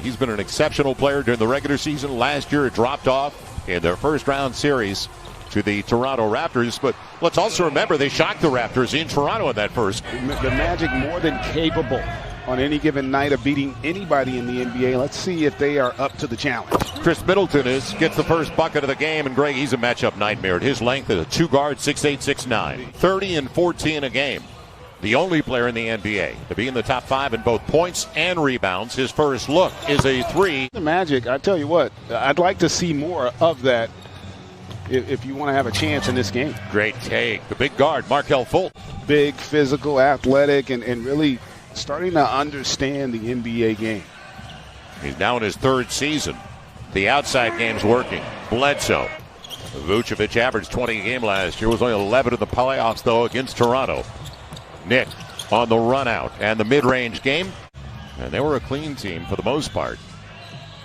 He's been an exceptional player during the regular season. Last year it dropped off in their first round series to the Toronto Raptors. But let's also remember they shocked the Raptors in Toronto in that first. The Magic more than capable on any given night of beating anybody in the NBA. Let's see if they are up to the challenge. Chris Middleton gets the first bucket of the game, and Greg, he's a matchup nightmare. At his length is a two-guard, 6'8", 6'9", 30 and 14 a game. The only player in the NBA to be in the top 5 in both points and rebounds. His first look is a 3. The Magic, I tell you what, I'd like to see more of that if you want to have a chance in this game. Great take. The big guard, Markelle Fultz. Big, physical, athletic, and really starting to understand the NBA game. He's now in his 3rd season. The outside game's working. Bledsoe. Vucevic averaged 20 a game last year. Was only 11 in the playoffs, though, against Toronto. Nick on the run out and the mid-range game. And they were a clean team for the most part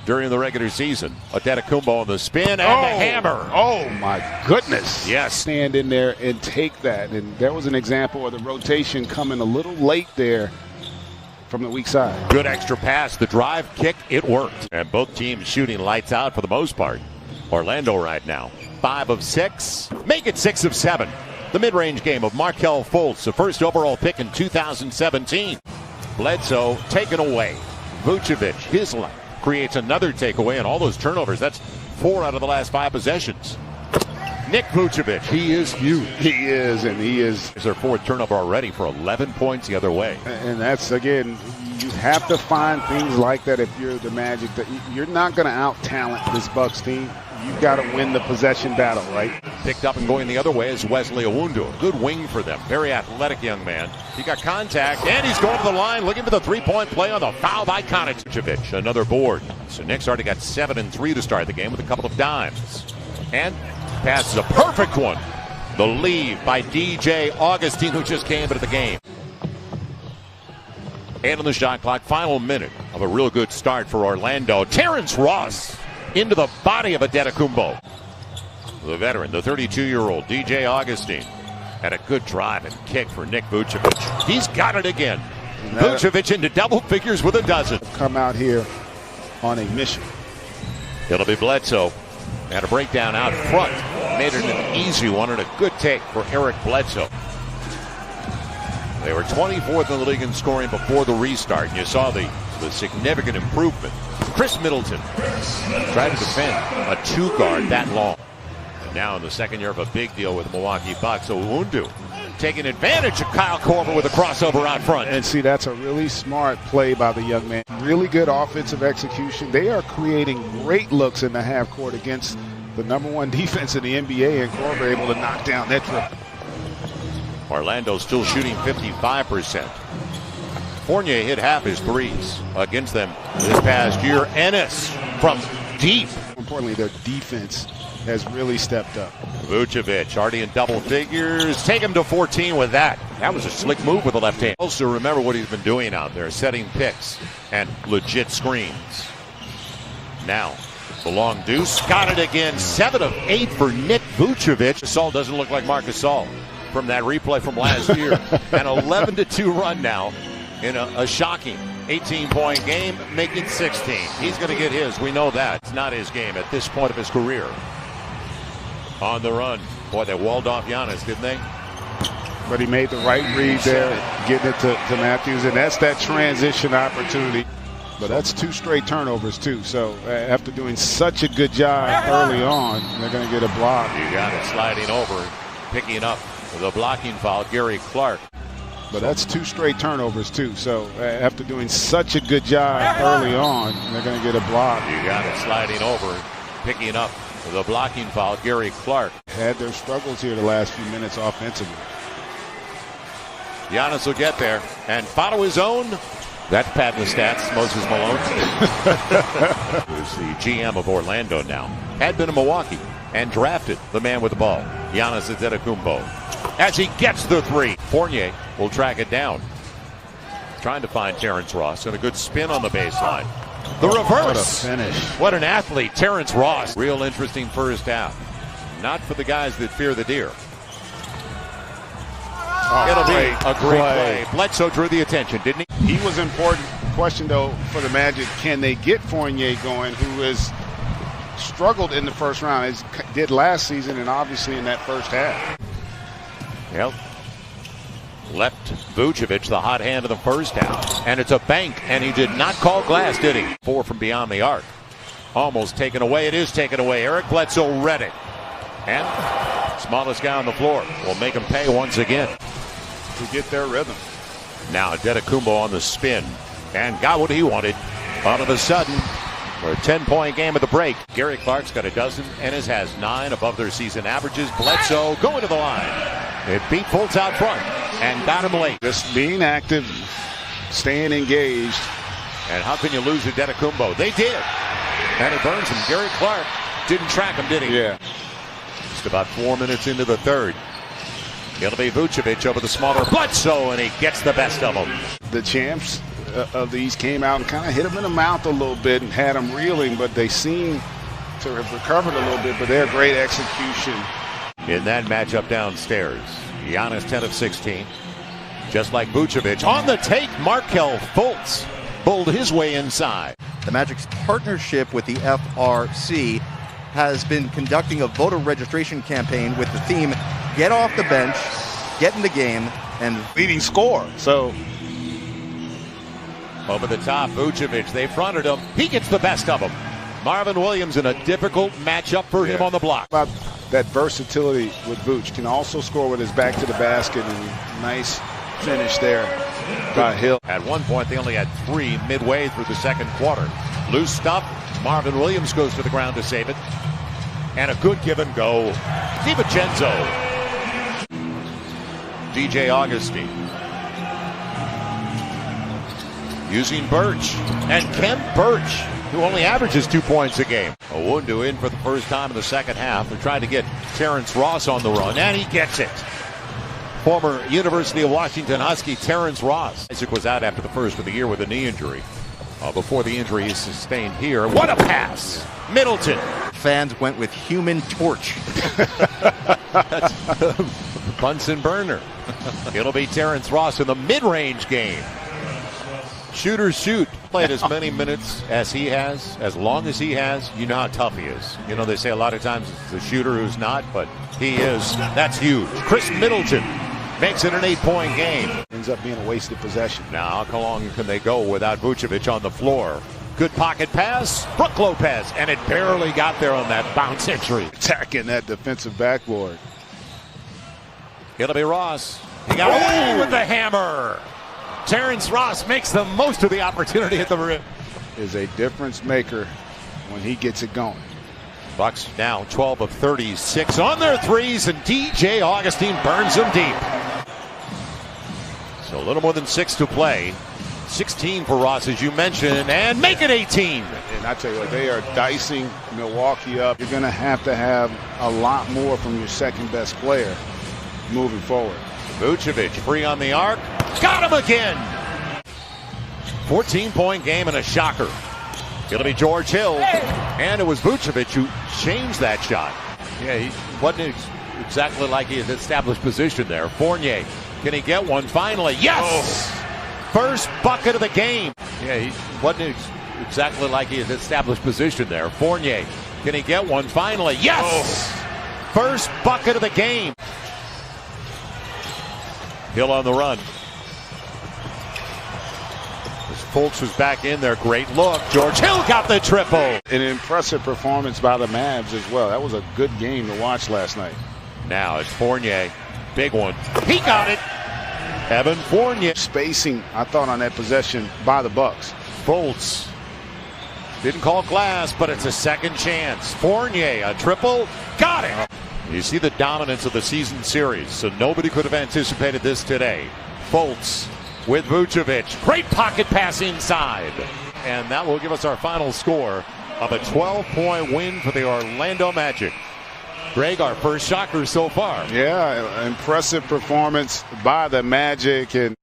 during the regular season. Antetokounmpo on the spin and the hammer. Oh, my goodness. Yes. Stand in there and take that. And there was an example of the rotation coming a little late there from the weak side. Good extra pass. The drive kick, it worked. And both teams shooting lights out for the most part. Orlando right now, 5 of 6. Make it 6 of 7. The mid-range game of Markelle Fultz, the first overall pick in 2017. Bledsoe taken away. Vucevic, his line, creates another takeaway, and all those turnovers. That's 4 out of the last 5 possessions. Nick Vucevic, he is huge. He is, and he is. It's their 4th turnover already for 11 points the other way. And that's, again, you have to find things like that if you're the Magic. That you're not going to out-talent this Bucks team. You've got to win the possession battle, right? Picked up and going the other way is Wesley Iwundu. A good wing for them. Very athletic young man. He got contact, and he's going to the line looking for the 3-point play on the foul by Vucevic. Another board. So Knicks already got 7 and 3 to start the game with a couple of dimes. And passes a perfect one. The lead by DJ Augustin, who just came into the game. And on the shot clock, final minute of a real good start for Orlando. Terrence Ross into the body of Antetokounmpo. The veteran, the 32-year-old DJ Augustin, had a good drive and kick for Nick Vucevic. He's got it again. Vucevic into double figures with a dozen. Come out here on a mission. It'll be Bledsoe. Had a breakdown out front. Made it an easy one and a good take for Eric Bledsoe. They were 24th in the league in scoring before the restart, and you saw the significant improvement. Chris Middleton tried to defend a 2-guard that long. And now in the 2nd year of a big deal with the Milwaukee Bucks, Iwundu taking advantage of Kyle Korver with a crossover out front. And see, that's a really smart play by the young man. Really good offensive execution. They are creating great looks in the half court against the #1 defense in the NBA, and Korver able to knock down that triple. Orlando still shooting 55%. Fournier hit half his threes against them this past year. Ennis from deep. Importantly, their defense has really stepped up. Vucevic already in double figures. Take him to 14 with that. That was a slick move with the left hand. Also remember what he's been doing out there, setting picks and legit screens. Now, the long deuce. Got it again. 7 of 8 for Nick Vucevic. Gasol doesn't look like Marc Gasol from that replay from last year. An 11-2 run now in a shocking 18-point game, making 16. He's going to get his. We know that. It's not his game at this point of his career. On the run. Boy, they walled off Giannis, didn't they? But he made the right read there, getting it to Matthews, and that's that transition opportunity. But that's 2 straight turnovers, too. So after doing such a good job early on, they're going to get a block. You got it sliding over, picking up the blocking foul, Gary Clark. But that's 2 straight turnovers, too. So after doing such a good job early on, they're going to get a block. You got it sliding over, picking up the blocking foul, Gary Clark. Had their struggles here the last few minutes offensively. Giannis will get there and follow his own. That's padding the stats, Moses Malone. Who's the GM of Orlando now. Had been in Milwaukee and drafted the man with the ball, Giannis Antetokounmpo. As he gets the 3, Fournier will track it down. Trying to find Terrence Ross and a good spin on the baseline. The reverse. What a finish. What an athlete, Terrence Ross. Real interesting first half. Not for the guys that fear the deer. It'll be a great play. Bledsoe drew the attention, didn't he? He was important. question, though, for the Magic, can they get Fournier going, who has struggled in the first round, as did last season and obviously in that first half? Yep. Left Vucevic the hot hand of the first half. And it's a bank, and he did not call glass, did he? 4 from beyond the arc. Almost taken away. It is taken away. Eric Bledsoe read it. And smallest guy on the floor will make him pay once again. To get their rhythm. Now Antetokounmpo on the spin. And got what he wanted. All of a sudden, for a 10-point game at the break. Gary Clark's got a dozen and has 9 above their season averages. Bledsoe going to the line. It beat Fultz out front and got him late. Just being active, staying engaged. And how can you lose to Antetokounmpo? They did. And he burns him. Gary Clark didn't track him, did he? Yeah. Just about 4 minutes into the third. It'll be Vucevic over the smaller Bledsoe, and he gets the best of them. The champs of these came out and kind of hit him in the mouth a little bit and had him reeling, but they seem to have recovered a little bit, but they're great execution. In that matchup downstairs, Giannis 10 of 16. Just like Vucevic. On the take, Markelle Fultz pulled his way inside. The Magic's partnership with the FRC has been conducting a voter registration campaign with the theme, get off the bench, get in the game, and leading scorer. So over the top, Vucevic, they fronted him. He gets the best of him. Marvin Williams in a difficult matchup for him on the block. About that versatility with Vooch. Can also score with his back to the basket, and nice finish there by Hill. At one point, they only had 3 midway through the second quarter. Loose stuff. Marvin Williams goes to the ground to save it. And a good give and go. DiVincenzo. DJ Augustine. Using Birch. And Ken Birch, who only averages 2 points a game. Owundu in for the first time in the second half. They're trying to get Terrence Ross on the run, and he gets it. Former University of Washington Husky Terrence Ross. Isaac was out after the first of the year with a knee injury. Before the injury is sustained here. What a pass! Middleton. fans went with Human Torch. That's Bunsen burner. It'll be Terrence Ross in the mid-range game. Shooters shoot. Played as many minutes as he has, as long as he has. You know how tough he is. You know, they say a lot of times it's the shooter who's not, but he is. That's huge. Chris Middleton makes it an 8-point game. Ends up being a wasted possession. Now, how long can they go without Vucevic on the floor? Good pocket pass, Brook Lopez, and it barely got there on that bounce entry. Attacking that defensive backboard. It'll be Ross. He got away with the hammer. Terrence Ross makes the most of the opportunity at the rim. Is a difference maker when he gets it going. Bucks now 12 of 36 on their threes, and DJ Augustine burns them deep. So a little more than 6 to play. 16 for Ross, as you mentioned, and make it 18. And I tell you what, they are dicing Milwaukee up. You're going to have a lot more from your second best player moving forward. Vucevic free on the arc. Got him again. 14-point game and a shocker. It'll be George Hill. And it was Vucevic who changed that shot. Yeah, he wasn't exactly like he had established position there. Fournier, can he get one finally? Yes! First bucket of the game. Yeah, he wasn't exactly like he had established position there. Fournier, can he get one finally? Yes! First bucket of the game. Hill on the run. As Fultz was back in there, great look. George Hill got the triple. An impressive performance by the Mavs as well. That was a good game to watch last night. Now it's Fournier. Big one. He got it. Evan Fournier. Spacing, I thought, on that possession by the Bucks. Fultz didn't call glass, but it's a second chance. Fournier, a triple. Got it. You see the dominance of the season series, so nobody could have anticipated this today. Fultz with Vucevic. Great pocket pass inside. And that will give us our final score of a 12-point win for the Orlando Magic. Greg, our first shocker so far. Yeah, impressive performance by the Magic. And